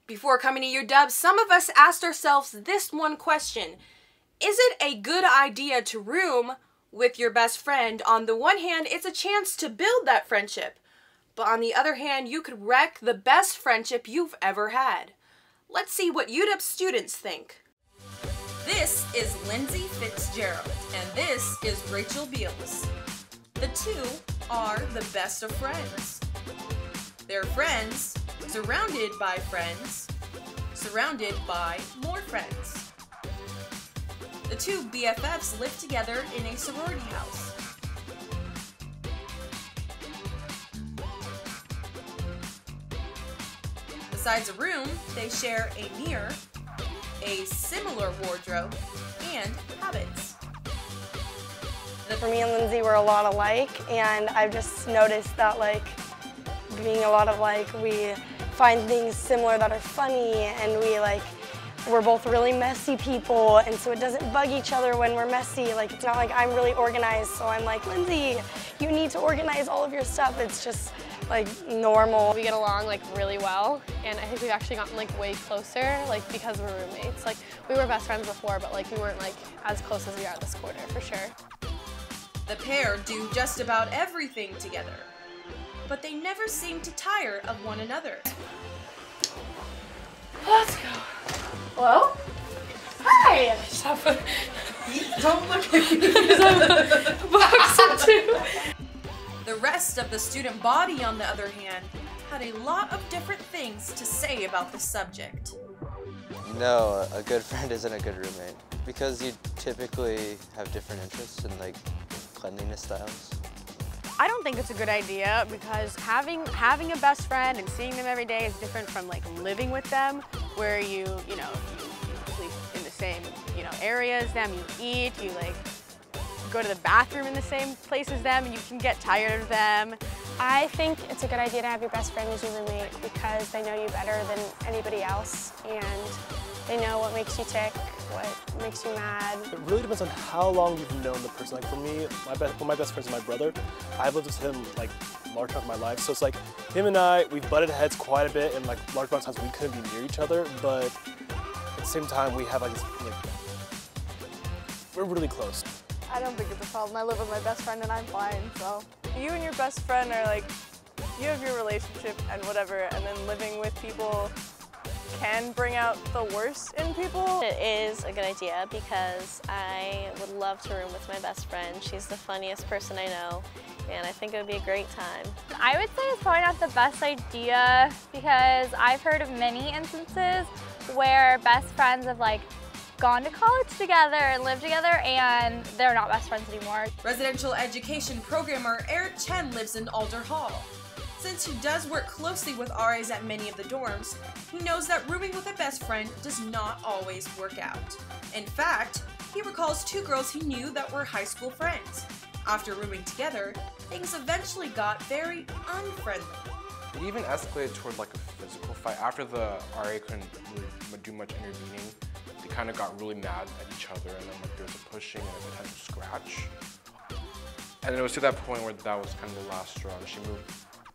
Before coming to UW, some of us asked ourselves this one question. Is it a good idea to room with your best friend? On the one hand, it's a chance to build that friendship. But on the other hand, you could wreck the best friendship you've ever had. Let's see what UW students think. This is Lindsay Fitzgerald, and this is Rachel Beals. The two are the best of friends. They're friends, surrounded by friends, surrounded by more friends. The two BFFs live together in a sorority house. Besides a room, they share a mirror, a similar wardrobe, and habits. For me and Lindsay, we're a lot alike, and I've just noticed that, being a lot alike, we find things similar that are funny, and we're both really messy people, and so it doesn't bug each other when we're messy. It's not like I'm really organized, so I'm like, Lindsay, you need to organize all of your stuff. It's just normal. We get along really well, and I think we've actually gotten way closer because we're roommates. We were best friends before, but we weren't as close as we are this quarter for sure. The pair do just about everything together, but they never seem to tire of one another. Let's go. Hello? Hi! Don't look at me. Box of two. The rest of the student body, on the other hand, had a lot of different things to say about the subject. No, a good friend isn't a good roommate because you typically have different interests and cleanliness styles. I don't think it's a good idea because having a best friend and seeing them every day is different from living with them, where you sleep in the same area as them, you eat, you go to the bathroom in the same place as them, and you can get tired of them. I think it's a good idea to have your best friend as your roommate because they know you better than anybody else, and they know what makes you tick, what makes you mad. It really depends on how long you've known the person. For me, one of my best friends is my brother. I've lived with him large chunk of my life, so it's him and I, we've butted heads quite a bit, and large amounts of times we couldn't be near each other, but at the same time we have we're really close. I don't think it's a problem. I live with my best friend and I'm fine, so. You and your best friend are you have your relationship and whatever, and then living with people can bring out the worst in people. It is a good idea because I would love to room with my best friend. She's the funniest person I know, and I think it would be a great time. I would say it's probably not the best idea because I've heard of many instances where best friends have gone to college together and lived together and they're not best friends anymore. Residential education programmer Eric Chen lives in Alder Hall. Since he does work closely with RAs at many of the dorms, he knows that rooming with a best friend does not always work out. In fact, he recalls two girls he knew that were high school friends. After rooming together, things eventually got very unfriendly. It even escalated toward a physical fight. After the RA couldn't really do much intervening, they kind of got really mad at each other, and then there was a pushing and a potential scratch. And it was to that point where that was kind of the last straw, and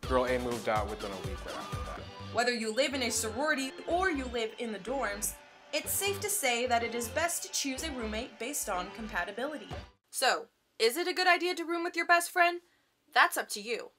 girl A moved out within a week right after that. Whether you live in a sorority or you live in the dorms, it's safe to say that it is best to choose a roommate based on compatibility. So, is it a good idea to room with your best friend? That's up to you.